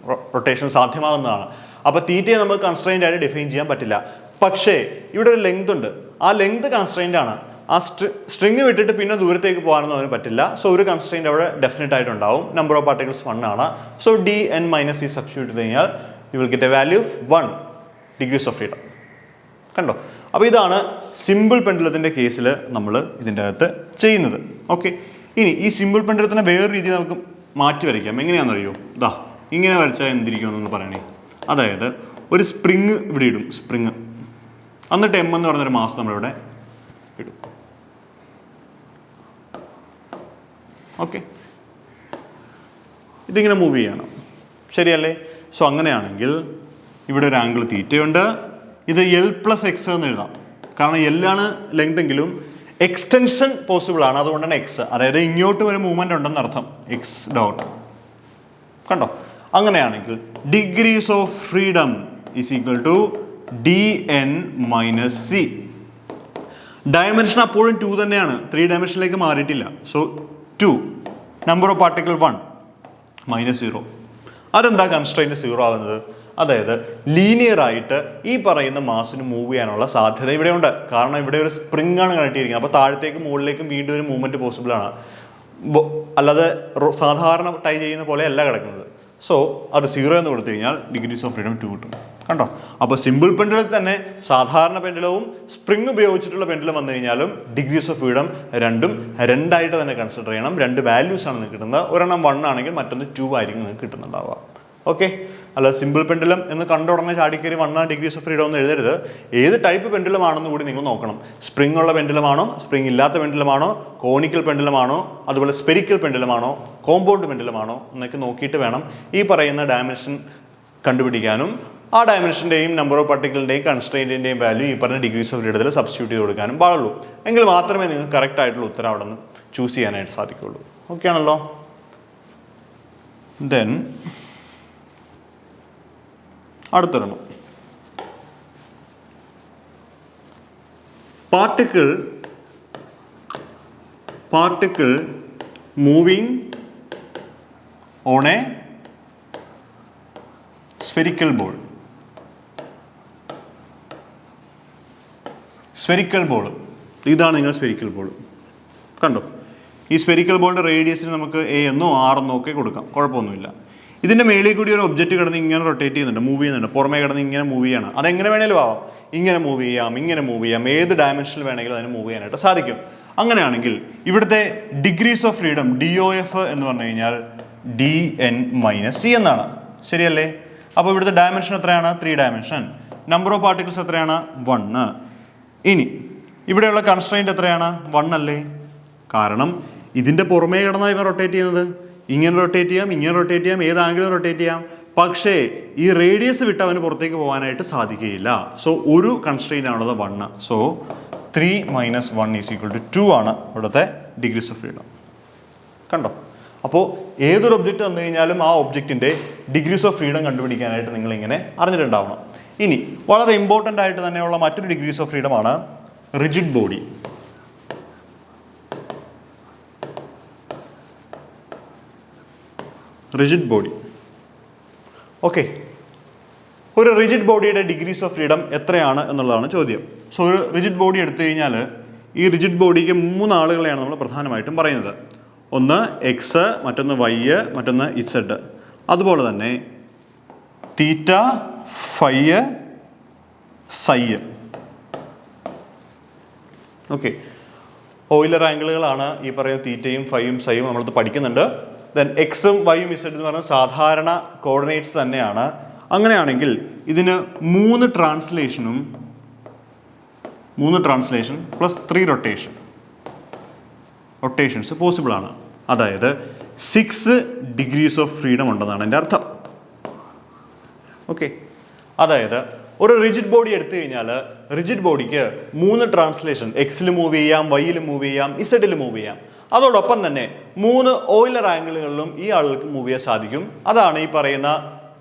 റൊട്ടേഷൻ സാധ്യമാകുന്നതാണ്. അപ്പോൾ തീറ്റയെ നമുക്ക് കൺസ്ട്രെയിൻ്റ് ആയിട്ട് ഡിഫൈൻ ചെയ്യാൻ പറ്റില്ല. പക്ഷേ ഇവിടെ ഒരു ലെങ്ത് ഉണ്ട്. ആ ലെങ്ത് കൺസ്ട്രെയിൻ്റ് ആണ്. ആ സ്ട്രിങ് വിട്ടിട്ട് പിന്നെ ദൂരത്തേക്ക് പോകാനൊന്നും അവന് പറ്റില്ല. സോ ഒരു കൺസ്ട്രെയിൻ്റ് അവിടെ ഡെഫിനറ്റ് ആയിട്ടുണ്ടാവും. Number of particles 1 so DN - C substitute ചെയ്ത് കഴിഞ്ഞാൽ you will get A value of 1 degrees of freedom. കണ്ടോ? അപ്പോൾ ഇതാണ് സിമ്പിൾ പെൻഡുലത്തിൻ്റെ കേസിൽ നമ്മൾ ഇതിൻ്റെ അകത്ത് ചെയ്യുന്നത്. ഓക്കെ, ഇനി ഈ സിമ്പിൾ പെൻഡുലത്തിൻ്റെ വേറൊരു രീതി നമുക്ക് മാറ്റി വരയ്ക്കാം. എങ്ങനെയാണെന്നറിയോ? ഇതാ ഇങ്ങനെ വരച്ചാൽ എന്തിരിക്കുമെന്നൊന്ന് പറയണേ. അതായത് ഒരു സ്പ്രിങ് ഇവിടെ ഇടും, സ്പ്രിങ്, എന്നിട്ട് എം എന്ന് പറഞ്ഞൊരു മാസം നമ്മളിവിടെ ഇടും. ഓക്കെ, ഇതിങ്ങനെ മൂവ് ചെയ്യണം, ശരിയല്ലേ? സോ അങ്ങനെയാണെങ്കിൽ ഇവിടെ ഒരു ആംഗിൾ തീറ്റയുണ്ട്. ഇത് L+x എന്ന് എഴുതാം, കാരണം L-ആണ് ലെങ്ത് എങ്കിലും എക്സ്റ്റൻഷൻ പോസിബിൾ ആണ്, അതുകൊണ്ടാണ് എക്സ്. അതായത് ഇങ്ങോട്ടും ഒരു മൂവ്മെന്റ് ഉണ്ടെന്ന് അർത്ഥം, എക്സ് ഡോട്ട്. കണ്ടോ? അങ്ങനെയാണെങ്കിൽ degrees of freedom is equal to dn - c. Dimension അപ്പോഴും 2 തന്നെയാണ്, 3 ഡയമെൻഷനിലേക്ക് മാറിയിട്ടില്ല. So 2, number of particle 1 -0. അതെന്താ കൺസ്ട്രെയിന്റ് 0 ആകുന്നത്? അതായത് ലീനിയർ ആയിട്ട് ഈ പറയുന്ന മാസിന് മൂവ് ചെയ്യാനുള്ള സാധ്യത ഇവിടെ ഉണ്ട്. കാരണം ഇവിടെ ഒരു സ്പ്രിംഗ് ആണ് കണക്ട്, അപ്പോൾ താഴത്തേക്കും മുകളിലേക്കും വീണ്ടും ഒരു മൂവ്മെന്റ് പോസിബിൾ ആണ്. അല്ലാതെ സാധാരണ ടൈ ചെയ്യുന്ന പോലെ അല്ല കിടക്കുന്നത്. സോ അത് 0 എന്ന് കൊടുത്തു കഴിഞ്ഞാൽ ഡിഗ്രീസ് ഓഫ് ഫ്രീഡം 2 കിട്ടും. കണ്ടോ? അപ്പോൾ സിമ്പിൾ പെൻഡുലത്തിൽ തന്നെ സാധാരണ പെൻഡുലവും സ്പ്രിംഗ് ഉപയോഗിച്ചിട്ടുള്ള പെൻഡുലം വന്നു കഴിഞ്ഞാലും ഡിഗ്രീസ് ഓഫ് ഫ്രീഡം രണ്ടായിട്ട് തന്നെ കൺസിഡർ ചെയ്യണം. 2 വാല്യൂസ് ആണ് നിങ്ങൾക്ക് കിട്ടുന്നത്. ഒരെണ്ണം 1 ആണെങ്കിൽ മറ്റൊന്ന് 2 ആയിരിക്കും നിങ്ങൾക്ക് കിട്ടുന്നുണ്ടാവുക. ഓക്കെ, അല്ല സിമ്പിൾ പെൻഡുലം എന്ന് കണ്ട ഉടനെ ചാടിക്കറി 1 ഡിഗ്രീസ് ഓഫ് ഫ്രീഡം എന്ന് എഴുതരുത്. ഏത് ടൈപ്പ് പെൻഡുലം ആണെന്ന് കൂടി നിങ്ങൾ നോക്കണം. സ്പ്രിംഗ് ഉള്ള പെൻഡുലമാണോ, സ്പ്രിംഗ് ഇല്ലാത്ത പെൻഡുലമാണോ, കോണിക്കൽ പെൻഡുലമാണോ, അതുപോലെ സ്പെരിക്കൽ പെൻഡുലമാണോ, കോമ്പൗണ്ട് പെൻഡുലമാണോ എന്നൊക്കെ നോക്കിയിട്ട് വേണം ഈ പറയുന്ന ഡയമെൻഷൻ കണ്ടുപിടിക്കാനും ആ ഡയമെൻഷൻ്റെയും നമ്പർ ഓഫ് പാർട്ടിക്കിളിൻ്റെയും കൺസ്ട്രെയിൻറ്റിൻ്റെയും വാല്യൂ ഈ പറഞ്ഞ ഡിഗ്രീസ് ഓഫ് ഫ്രീഡത്തിൽ സബ്സ്റ്റിറ്റ്യൂട്ട് ചെയ്ത് കൊടുക്കാനും പാടുള്ളൂ. എങ്കിൽ മാത്രമേ നിങ്ങൾക്ക് കറക്റ്റ് ആയിട്ടുള്ള ഉത്തരം അവിടെ നിന്ന് ചൂസ് ചെയ്യാനായിട്ട് സാധിക്കുള്ളൂ. ഓക്കെ ആണല്ലോ? ദെൻ അടുത്തൊരെണ്ണം, particle moving on a spherical ball. Spherical ball, ഇതാണ് നിങ്ങൾ സ്ഫെറിക്കൽ ബോൾ. കണ്ടോ? ഈ സ്ഫെറിക്കൽ ബോളിൻ്റെ റേഡിയസിന് നമുക്ക് A എന്നോ R എന്നോ ഒക്കെ കൊടുക്കാം, കുഴപ്പമൊന്നുമില്ല. ഇതിൻ്റെ മേളിൽ കൂടി ഒരു ഒബ്ജക്റ്റ് കിടന്ന് ഇങ്ങനെ റൊട്ടേറ്റ് ചെയ്യുന്നുണ്ട്, മൂവ് ചെയ്യുന്നുണ്ട്, പുറമേ കിടന്ന് ഇങ്ങനെ മൂവ് ചെയ്യണം. അതെങ്ങനെ വേണേലും ആവാം, ഇങ്ങനെ മൂവ് ചെയ്യാം, ഇങ്ങനെ മൂവ് ചെയ്യാം, ഏത് ഡയമെൻഷനിൽ വേണമെങ്കിലും അതിന് മൂവ് ചെയ്യാനായിട്ട് സാധിക്കും. അങ്ങനെയാണെങ്കിൽ ഇവിടുത്തെ ഡിഗ്രീസ് ഓഫ് ഫ്രീഡം DOF എന്ന് പറഞ്ഞു കഴിഞ്ഞാൽ dn - c എന്നാണ്, ശരിയല്ലേ? അപ്പോൾ ഇവിടുത്തെ ഡയമെൻഷൻ എത്രയാണ്? 3 ഡയമെൻഷൻ. നമ്പർ ഓഫ് പാർട്ടിക്കിൾസ് എത്രയാണ്? 1. ഇനി ഇവിടെയുള്ള കൺസ്ട്രെയിൻറ്റ് എത്രയാണ്? 1 അല്ലേ? കാരണം ഇതിൻ്റെ പുറമേ കിടന്നാണ് ഇവ റൊട്ടേറ്റ് ചെയ്യുന്നത്. ഇങ്ങനെ റൊട്ടേറ്റ് ചെയ്യാം, ഇങ്ങനെ റൊട്ടേറ്റ് ചെയ്യാം, ഏത് ആംഗിളും റൊട്ടേറ്റ് ചെയ്യാം. പക്ഷേ ഈ റേഡിയസ് വിട്ട് അവന് പുറത്തേക്ക് പോകാനായിട്ട് സാധിക്കുകയില്ല. സോ ഒരു കൺസ്ട്രെയിൻ്റ് ആണുള്ളത് 1. സോ 3 - 1 = 2 ആണ് ഇവിടുത്തെ ഡിഗ്രീസ് ഓഫ് ഫ്രീഡം. കണ്ടോ? അപ്പോൾ ഏതൊരു ഒബ്ജക്റ്റ് വന്നു കഴിഞ്ഞാലും ആ ഒബ്ജക്റ്റിൻ്റെ ഡിഗ്രീസ് ഓഫ് ഫ്രീഡം കണ്ടുപിടിക്കാനായിട്ട് നിങ്ങളിങ്ങനെ അറിഞ്ഞിട്ടുണ്ടാവണം. ഇനി വളരെ ഇമ്പോർട്ടൻ്റ് ആയിട്ട് തന്നെയുള്ള മറ്റൊരു ഡിഗ്രീസ് ഓഫ് ഫ്രീഡമാണ് rigid body. Rigid body. Okay, ഒരു റിജിഡ് ബോഡിയുടെ ഡിഗ്രീസ് ഓഫ് ഫ്രീഡം എത്രയാണ് എന്നുള്ളതാണ് ചോദ്യം. സോ ഒരു റിജിഡ് ബോഡി എടുത്തു കഴിഞ്ഞാൽ ഈ റിജിഡ് ബോഡിക്ക് 3 ആളുകളെയാണ് നമ്മൾ പ്രധാനമായിട്ടും പറയുന്നത്. ഒന്ന് എക്സ്, മറ്റൊന്ന് വൈ, മറ്റൊന്ന് ഇസഡ്. അതുപോലെ തന്നെ തീറ്റ, ഫൈ, സൈ. ഓക്കെ, ഓയിലർ ആംഗിളുകളാണ് ഈ പറയുന്ന തീറ്റയും ഫൈയും സൈയും നമ്മളത് പഠിക്കുന്നുണ്ട്. ദെൻ എക്സും വൈയും ഇസഡ് എന്ന് പറയുന്നത് സാധാരണ കോർഡിനേറ്റ്സ് തന്നെയാണ്. അങ്ങനെയാണെങ്കിൽ ഇതിന് 3 ട്രാൻസ്ലേഷൻ പ്ലസ് 3 റൊട്ടേഷൻസ് പോസിബിൾ ആണ്. അതായത് 6 ഡിഗ്രീസ് ഓഫ് ഫ്രീഡം ഉണ്ടെന്നാണ് എൻ്റെ അർത്ഥം. ഓക്കെ, അതായത് ഒരു റിജിഡ് ബോഡി എടുത്തു കഴിഞ്ഞാൽ റിജിഡ് ബോഡിക്ക് 3 ട്രാൻസ്ലേഷൻ, എക്സിൽ മൂവ് ചെയ്യാം, വൈയിൽ മൂവ് ചെയ്യാം, ഇസഡിൽ മൂവ് ചെയ്യാം. അതോടൊപ്പം തന്നെ 3 ഓയിലർ ആംഗിളുകളിലും ഈ ആളുകൾക്ക് മൂവ് ചെയ്യാൻ സാധിക്കും. അതാണ് ഈ പറയുന്ന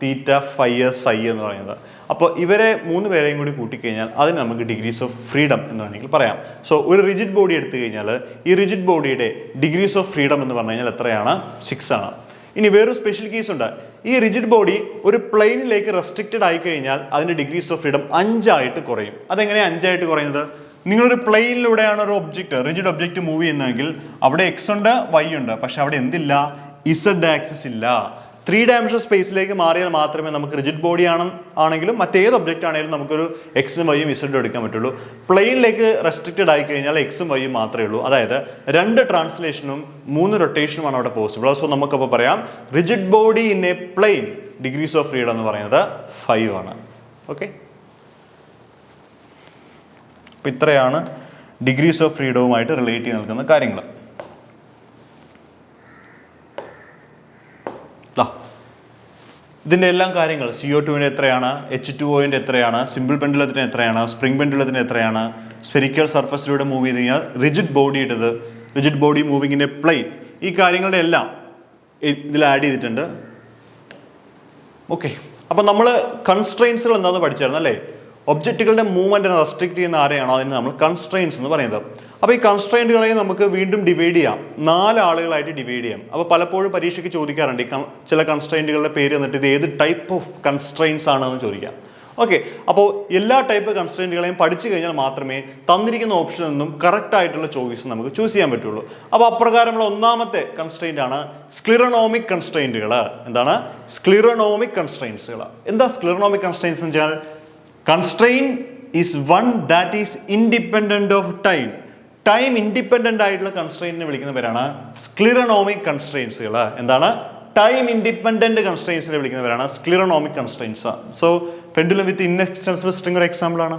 തീറ്റ, ഫൈ, സൈ എന്ന് പറയുന്നത്. അപ്പോൾ ഇവരെ 3 പേരെയും കൂടി കൂട്ടിക്കഴിഞ്ഞാൽ അതിന് നമുക്ക് ഡിഗ്രീസ് ഓഫ് ഫ്രീഡം എന്ന് വേണമെങ്കിൽ പറയാം. സോ ഒരു റിജിഡ് ബോഡി എടുത്തു കഴിഞ്ഞാൽ ഈ റിജിഡ് ബോഡിയുടെ ഡിഗ്രീസ് ഓഫ് ഫ്രീഡം എന്ന് പറഞ്ഞു കഴിഞ്ഞാൽ എത്രയാണ്? 6 ആണ്. ഇനി വേറൊരു സ്പെഷ്യൽ കേസ് ഉണ്ട്. ഈ റിജിഡ് ബോഡി ഒരു പ്ലെയിനിലേക്ക് റെസ്ട്രിക്റ്റഡ് ആയി കഴിഞ്ഞാൽ അതിൻ്റെ ഡിഗ്രീസ് ഓഫ് ഫ്രീഡം 5 ആയിട്ട് കുറയും. അതെങ്ങനെയാണ് 5 ആയിട്ട് കുറയുന്നത്? നിങ്ങളൊരു പ്ലെയിനിലൂടെയാണ് ഒരു ഒബ്ജക്റ്റ്, റിജിഡ് ഒബ്ജക്റ്റ് മൂവ് ചെയ്യുന്നതെങ്കിൽ അവിടെ എക്സ് ഉണ്ട്, വൈ ഉണ്ട്, പക്ഷെ അവിടെ എന്തില്ല? ഇസഡ് ആക്സിസ് ഇല്ല. 3 ഡയമെൻഷൻ സ്പേസിലേക്ക് മാറിയാൽ മാത്രമേ നമുക്ക് റിജിഡ് ബോഡി ആണെങ്കിലും മറ്റേത് ഒബ്ജക്റ്റ് ആണെങ്കിലും നമുക്കൊരു എക്സും വൈയും ഇസഡും എടുക്കാൻ പറ്റുള്ളൂ. പ്ലെയിനിലേക്ക് റെസ്ട്രിക്റ്റഡ് ആയി കഴിഞ്ഞാൽ എക്സും വൈയും മാത്രമേ ഉള്ളൂ. അതായത് 2 ട്രാൻസ്ലേഷനും 3 റൊട്ടേഷനുമാണ് അവിടെ പോസിബിൾ. സോ നമുക്കപ്പോൾ പറയാം rigid body in a plane degrees of freedom എന്ന് പറയുന്നത് 5 ആണ്. ഓക്കെ, അപ്പം ഇത്രയാണ് ഡിഗ്രീസ് ഓഫ് ഫ്രീഡവുമായിട്ട് റിലേറ്റ് ചെയ്ത് നിൽക്കുന്ന കാര്യങ്ങൾ. ഇതിൻ്റെ എല്ലാം കാര്യങ്ങൾ CO2 എത്രയാണ്, H2O എത്രയാണ്, സിമ്പിൾ പെൻഡുലത്തിന് എത്രയാണ്, സ്പ്രിംഗ് പെൻഡുലത്തിന് എത്രയാണ്, സ്ഫെരിക്കൽ സർഫസിലൂടെ മൂവ് ചെയ്ത് കഴിഞ്ഞാൽ റിജിഡ് ബോഡി ഇട്ടത്, റിജിഡ് ബോഡി മൂവിങ്ങിൻ്റെ പ്ലെയിൻ, ഈ കാര്യങ്ങളുടെ എല്ലാം ഇതിൽ ആഡ് ചെയ്തിട്ടുണ്ട്. ഓക്കെ, അപ്പം നമ്മൾ കൺസ്ട്രെയിൻസുകൾ എന്താണെന്ന് പഠിച്ചായിരുന്നു അല്ലേ? ഒബ്ജക്റ്റുകളുടെ മൂവ്മെൻറ്റിനെ റെസ്ട്രിക്ട് ചെയ്യുന്ന ആരെയാണോ അതിന് നമ്മൾ കൺസ്ട്രെയിൻസ് എന്ന് പറയുന്നത്. അപ്പോൾ ഈ കൺസ്ട്രെയിൻറ്റുകളെ നമുക്ക് വീണ്ടും ഡിവൈഡ് ചെയ്യാം, 4 ആളുകളായിട്ട് ഡിവൈഡ് ചെയ്യാം. അപ്പോൾ പലപ്പോഴും പരീക്ഷയ്ക്ക് ചോദിക്കാറുണ്ട് ചില കൺസ്ട്രെയിൻറ്റുകളുടെ പേര് തന്നിട്ട് ഇത് ഏത് ടൈപ്പ് ഓഫ് കൺസ്ട്രെയിൻസ് ആണെന്ന് ചോദിക്കാം. ഓക്കെ, അപ്പോൾ എല്ലാ ടൈപ്പ് കൺസ്ട്രെയിൻറ്റുകളെയും പഠിച്ചു കഴിഞ്ഞാൽ മാത്രമേ തന്നിരിക്കുന്ന ഓപ്ഷനിൽ നിന്നും കറക്റ്റ് ആയിട്ടുള്ള ചോയ്സ് നമുക്ക് ചൂസ് ചെയ്യാൻ പറ്റുള്ളൂ. അപ്പോൾ അപ്രകാരമുള്ള ഒന്നാമത്തെ കൺസ്ട്രെയിൻ്റ് ആണ് സ്ക്ലിറോണോമിക് കൺസ്ട്രെയിൻറ്റുകൾ. എന്താണ് സ്ക്ലിറോണോമിക് കൺസ്ട്രെയിൻസുകൾ? എന്താ സ്ക്ലിറോണോമിക് കൺസ്ട്രെയിൻസ് എന്ന് വെച്ചാൽ constraint is one that is independent of time. Time independent ആയിട്ടുള്ള കൺസ്ട്രെയിൻറ്റിനെ വിളിക്കുന്ന പേരാണ് സ്ക്ലിറോണോമിക് കൺസ്ട്രെയിൻസുകൾ. എന്താണ് ടൈം ഇൻഡിപെൻഡൻറ്റ് കൺസ്ട്രെയിൻസിനെ വിളിക്കുന്ന പേരാണ് scleronomic constraints. So pendulum with inextensible string ഒരു എക്സാമ്പിളാണ്.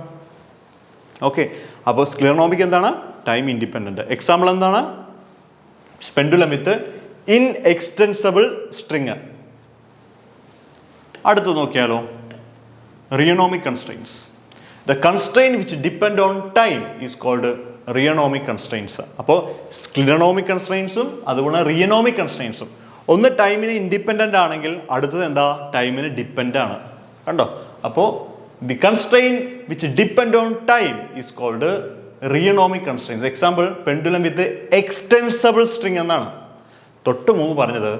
ഓക്കെ, അപ്പോൾ സ്ക്ലിറോണോമിക് എന്താണ്? Time independent. എക്സാമ്പിൾ എന്താണ്? Pendulum with inextensible string. അടുത്ത് നോക്കിയാലോ, rheonomic constraints. The constraint which depend on time is called rheonomic constraints. അപ്പോൾ സ്ക്ലിറോണോമിക് കൺസ്ട്രെയിൻസും അതുപോലെ റിയണോമിക് കൺസ്ട്രെയിൻസും ഒന്ന് ടൈമിന് ഇൻഡിപെൻഡൻ്റ് ആണെങ്കിൽ അടുത്തത് എന്താ? ടൈമിന് ഡിപ്പെൻഡ് ആണ്. കണ്ടോ? അപ്പോൾ the constraint which depend on time is called rheonomic constraints. Example pendulum with extensible string എന്നാണ്. തൊട്ട് മുമ്പ് പറഞ്ഞത്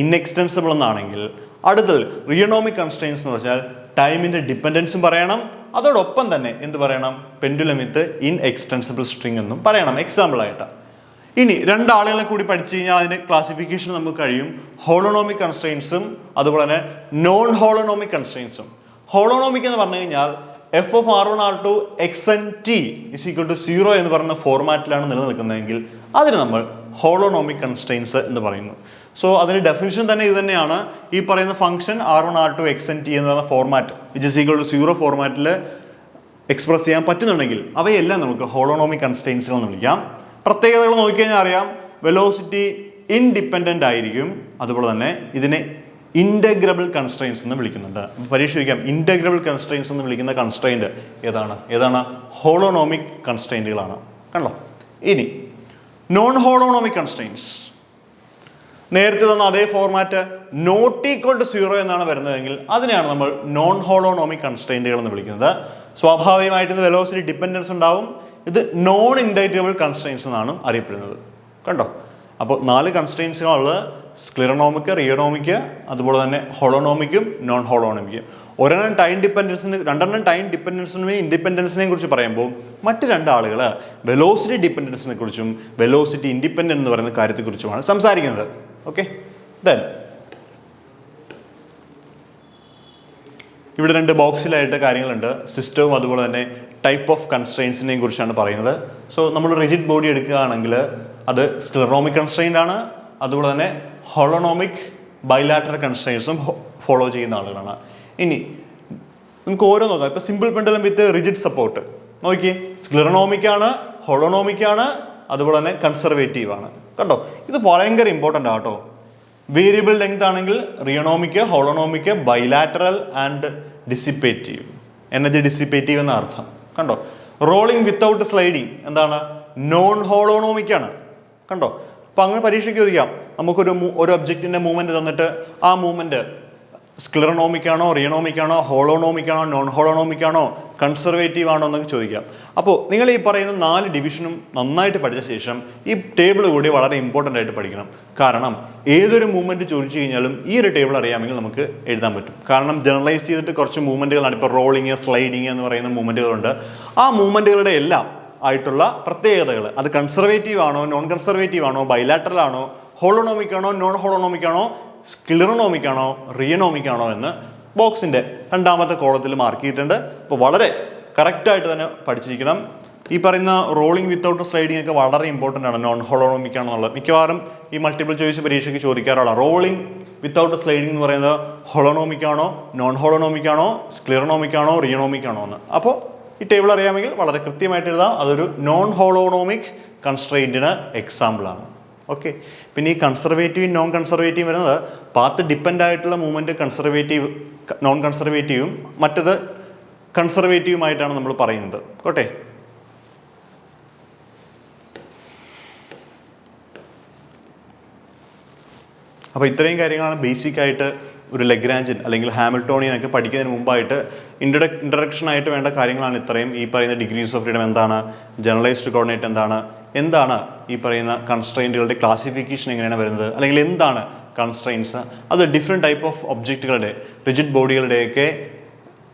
ഇൻഎക്സ്റ്റെൻസിബിൾ എന്നാണെങ്കിൽ അടുത്തത് റിയണോമിക് കൺസ്ട്രെയിൻസ് എന്ന് വെച്ചാൽ ടൈമിൻ്റെ ഡിപ്പെൻഡൻസും പറയണം, അതോടൊപ്പം തന്നെ എന്ത് പറയണം? പെൻഡുലം വിത്ത് ഇൻഎക്സ്റ്റെൻസിബിൾ സ്ട്രിംഗ് എന്നും പറയണം എക്സാമ്പിളായിട്ട്. ഇനി 2 ആളുകളെ കൂടി പഠിച്ചു കഴിഞ്ഞാൽ അതിൻ്റെ ക്ലാസിഫിക്കേഷൻ നമുക്ക് കഴിയും. ഹോളോണോമിക് കൺസ്ട്രെയിൻസും അതുപോലെ തന്നെ നോൺ ഹോളോണോമിക് കൺസ്ട്രെയിൻസും. ഹോളോണോമിക് എന്ന് പറഞ്ഞു കഴിഞ്ഞാൽ F of R1 R2 XNT = 0 എന്ന് പറയുന്ന ഫോർമാറ്റിലാണ് നിലനിൽക്കുന്നതെങ്കിൽ അതിന് നമ്മൾ ഹോളോണോമിക് കൺസ്ട്രെയിൻസ് എന്ന് പറയുന്നു. സോ അതിൻ്റെ ഡെഫിനിഷൻ തന്നെ ഇത് തന്നെയാണ്. ഈ പറയുന്ന ഫംഗ്ഷൻ R1 R2 XNT എന്ന് പറയുന്ന ഫോർമാറ്റ് =0 ഫോർമാറ്റിൽ എക്സ്പ്രസ് ചെയ്യാൻ പറ്റുന്നുണ്ടെങ്കിൽ അവയെല്ലാം നമുക്ക് ഹോളോണോമിക് കൺസ്ട്രെയിൻസുകൾ എന്ന് വിളിക്കാം. പ്രത്യേകതകൾ നോക്കിക്കഴിഞ്ഞാൽ അറിയാം, വെലോസിറ്റി ഇൻഡിപെൻഡൻ്റ് ആയിരിക്കും. അതുപോലെ തന്നെ ഇതിനെ ഇൻറ്റഗ്രബിൾ കൺസ്ട്രെയിൻസ് എന്ന് വിളിക്കുന്നുണ്ട്. പരീക്ഷ ചോദിക്കാം, ഇൻറ്റഗ്രബിൾ കൺസ്ട്രെയിൻസ് എന്ന് വിളിക്കുന്ന കൺസ്ട്രെയിൻറ്റ് ഏതാണ്? ഹോളോണോമിക് കൺസ്ട്രെയിൻറ്റുകളാണ്. കണ്ടോ? ഇനി നോൺ ഹോളോണോമിക് കൺസ്ട്രെയിൻസ്, നേരത്തെ തന്ന അതേ ഫോർമാറ്റ് നോട്ട് ഈക്വൽ ടു 0 എന്നാണ് വരുന്നതെങ്കിൽ അതിനെയാണ് നമ്മൾ നോൺ ഹോളോണോമിക് കൺസ്ട്രെയിൻറ്റുകൾ എന്ന് വിളിക്കുന്നത്. സ്വാഭാവികമായിട്ട് ഇത് വെലോസിറ്റി ഡിപ്പെൻഡൻസ് ഉണ്ടാവും. ഇത് നോൺ ഇൻറ്റഗ്രബിൾ കൺസ്ട്രെയിൻസ് എന്നാണ് അറിയപ്പെടുന്നത്. കണ്ടോ? അപ്പോൾ 4 കൺസ്ട്രെയിൻസുകളുള്ളത് സ്ക്ലിറോണോമിക്, റിയണോമിക്, അതുപോലെ തന്നെ ഹോളോണോമിക്കും നോൺ ഹോളോണോമിക്കും. ഒരെണ്ണം ടൈം ഡിപ്പെൻഡൻസിന്, 2 ടൈം ഡിപ്പെൻഡൻസിനെയും ഇൻഡിപെൻഡൻസിനെയും കുറിച്ച് പറയുമ്പോൾ മറ്റ് 2 ആളുകൾ വെലോസിറ്റി ഡിപ്പെൻഡൻസിനെ കുറിച്ചും വെലോസിറ്റി ഇൻഡിപെൻഡൻസ് എന്ന് പറയുന്ന കാര്യത്തെക്കുറിച്ചുമാണ് സംസാരിക്കുന്നത്. ഓക്കെ, ദെൻ ഇവിടെ 2 ബോക്സിലായിട്ട് കാര്യങ്ങളുണ്ട്. സിസ്റ്റവും അതുപോലെ തന്നെ ടൈപ്പ് ഓഫ് കൺസ്ട്രെയിൻസിനെയും കുറിച്ചാണ് പറയുന്നത്. സോ നമ്മൾ റിജിഡ് ബോഡി എടുക്കുകയാണെങ്കിൽ അത് സ്ക്ലിറോണോമിക് കൺസ്ട്രെയിൻ്റ് ആണ്. അതുപോലെ തന്നെ ഹോളോണോമിക് ബൈലാറ്ററൽ കൺസ്ട്രെയിൻസും ഫോളോ ചെയ്യുന്ന ആളുകളാണ്. ഇനി നമുക്ക് ഓരോ നോക്കാം. ഇപ്പോൾ സിമ്പിൾ പെൻഡുലം വിത്ത് റിജിഡ് സപ്പോർട്ട് നോക്കിയേ, സ്ക്ലിറോണോമിക് ആണ്, ഹോളോണോമിക് ആണ്, അതുപോലെ തന്നെ കൺസർവേറ്റീവ് ആണ്. കണ്ടോ? ഇത് ഭയങ്കര ഇമ്പോർട്ടൻ്റ് ആട്ടോ. വേരിയബിൾ ലെങ്ത് ആണെങ്കിൽ rheonomic, holonomic, bilateral and dissipative, energy dissipative എന്ന അർത്ഥം. കണ്ടോ? റോളിംഗ് വിത്തൗട്ട് സ്ലൈഡിങ് എന്താണ്? നോൺ ഹോളോണോമിക് ആണ്. കണ്ടോ? അപ്പം അങ്ങനെ പരീക്ഷയ്ക്ക് ചോദിക്കാം, ഒരു ഒബ്ജക്റ്റിൻ്റെ മൂവ്മെൻറ്റ് തന്നിട്ട് ആ മൂവ്മെൻറ്റ് സ്ക്ലിറോണോമിക് ആണോ, റിയണോമിക് ആണോ, ഹോളോണോമിക് ആണോ, നോൺ ഹോളോണോമിക് ആണോ, കൺസർവേറ്റീവ് ആണോ എന്നൊക്കെ ചോദിക്കാം. അപ്പോൾ നിങ്ങൾ ഈ പറയുന്ന 4 ഡിവിഷനും നന്നായിട്ട് പഠിച്ച ശേഷം ഈ ടേബിൾ കൂടി വളരെ ഇമ്പോർട്ടൻ്റ് ആയിട്ട് പഠിക്കണം. കാരണം ഏതൊരു മൂവ്മെൻറ്റ് ചോദിച്ചു കഴിഞ്ഞാലും ഈ ഒരു ടേബിൾ അറിയാമെങ്കിൽ നമുക്ക് എഴുതാൻ പറ്റും. കാരണം ജനറലൈസ് ചെയ്തിട്ട് കുറച്ച് മൂവ്മെൻറ്റുകളാണ്. ഇപ്പോൾ റോളിങ്, സ്ലൈഡിങ് എന്ന് പറയുന്ന മൂവ്മെൻറ്റുകളുണ്ട്. ആ മൂവ്മെൻറ്റുകളുടെ എല്ലാം ആയിട്ടുള്ള പ്രത്യേകതകൾ, അത് കൺസർവേറ്റീവ് ആണോ, നോൺ കൺസർവേറ്റീവ് ആണോ, ബൈലാറ്ററൽ ആണോ, ഹോളോണോമിക് ആണോ, നോൺ ഹോളോണോമിക് ആണോ, സ്ക്ലിറോണോമിക് ആണോ റിയനോമിക് ആണോ എന്ന് ബോക്സിൻ്റെ രണ്ടാമത്തെ കോളത്തിൽ മാർക്ക് ചെയ്തിട്ടുണ്ട്. അപ്പോൾ വളരെ കറക്റ്റായിട്ട് തന്നെ പഠിച്ചിരിക്കണം. ഈ പറയുന്ന റോളിംഗ് വിത്തൗട്ട് സ്ലൈഡിംഗ് ഒക്കെ വളരെ ഇമ്പോർട്ടൻ്റ് ആണ്. നോൺ ഹോളോണോമിക് ആണെന്നുള്ളത് മിക്കവാറും ഈ മൾട്ടിപ്പിൾ ചോയ്സ് പരീക്ഷയ്ക്ക് ചോദിക്കാറുള്ള റോളിംഗ് വിത്തൗട്ട് സ്ലൈഡിംഗ് എന്ന് പറയുന്നത് ഹോളോണോമിക് ആണോ നോൺ ഹോളോണോമിക് ആണോ സ്ക്ലിറോണോമിക് ആണോ റിയനോമിക് ആണോ എന്ന്. അപ്പോൾ ഈ ടേബിൾ അറിയാമെങ്കിൽ വളരെ കൃത്യമായിട്ട് എഴുതാം. അതൊരു നോൺ ഹോളോണോമിക് കൺസ്ട്രെയിൻറ്റിന് എക്സാമ്പിളാണ്. ഓക്കെ. പിന്നെ ഈ കൺസർവേറ്റീവും നോൺ കൺസർവേറ്റീവും വരുന്നത് പാത്ത് ഡിപ്പെൻഡ് ആയിട്ടുള്ള മൂവ്മെൻറ്റ് കൺസർവേറ്റീവ് നോൺ കൺസർവേറ്റീവും മറ്റത് കൺസർവേറ്റീവുമായിട്ടാണ് നമ്മൾ പറയുന്നത്. ഓക്കെ. അപ്പോൾ ഇത്രയും കാര്യങ്ങളാണ് ബേസിക് ആയിട്ട് ഒരു ലഗ്രാഞ്ചിൻ അല്ലെങ്കിൽ ഹാമിൽട്ടോണിയൻ ഒക്കെ പഠിക്കുന്നതിന് മുമ്പായിട്ട് ഇൻട്രഡക്ഷൻ ആയിട്ട് വേണ്ട കാര്യങ്ങളാണ് ഇത്രയും. ഈ പറയുന്ന ഡിഗ്രീസ് ഓഫ് ഫ്രീഡം എന്താണ്, ജനറലൈസ്ഡ് കോർഡിനേറ്റ് എന്താണ് ഈ പറയുന്ന കൺസ്ട്രെയിൻറ്റുകളുടെ ക്ലാസിഫിക്കേഷൻ എങ്ങനെയാണ് വരുന്നത്, അല്ലെങ്കിൽ എന്താണ് കൺസ്ട്രെയിൻസ്, അത് ഡിഫറെൻറ്റ് ടൈപ്പ് ഓഫ് ഒബ്ജക്റ്റുകളുടെ റിജിഡ് ബോഡികളുടെയൊക്കെ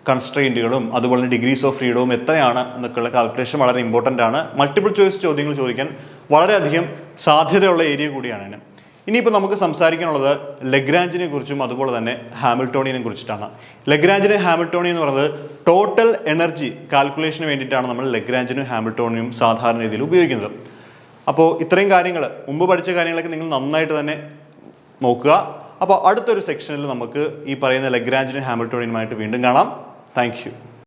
കൺസ്ട്രെയിൻറ്റുകളും അതുപോലെ ഡിഗ്രീസ് ഓഫ് ഫ്രീഡവും എത്രയാണ് എന്നൊക്കെയുള്ള കാൽക്കുലേഷൻ വളരെ ഇമ്പോർട്ടൻ്റ് ആണ്. മൾട്ടിപ്പിൾ ചോയ്സ് ചോദ്യങ്ങൾ ചോദിക്കാൻ വളരെയധികം സാധ്യതയുള്ള ഏരിയ കൂടിയാണ്. ഇനിയിപ്പോൾ നമുക്ക് സംസാരിക്കാനുള്ളത് ലഗ്രാഞ്ചിനെ കുറിച്ചും അതുപോലെ തന്നെ ഹാമിൽട്ടോണിയനെ കുറിച്ചിട്ടാണ്. ലഗ്രാഞ്ചിനെ ഹാമിൽട്ടോണിയൻ എന്ന് പറയുന്നത് ടോട്ടൽ എനർജി കാൽക്കുലേഷന് വേണ്ടിയിട്ടാണ് നമ്മൾ ലഗ്രാഞ്ചിനും ഹാമിൽട്ടോണിയും സാധാരണ രീതിയിൽ ഉപയോഗിക്കുന്നത്. അപ്പോൾ ഇത്രയും കാര്യങ്ങൾ മുമ്പ് പഠിച്ച കാര്യങ്ങളൊക്കെ നിങ്ങൾ നന്നായിട്ട് തന്നെ നോക്കുക. അപ്പോൾ അടുത്തൊരു സെക്ഷനിൽ നമുക്ക് ഈ പറയുന്ന ലഗ്രാഞ്ചിനും ഹാമിൽട്ടോണിയനുമായിട്ട് വീണ്ടും കാണാം. Thank you.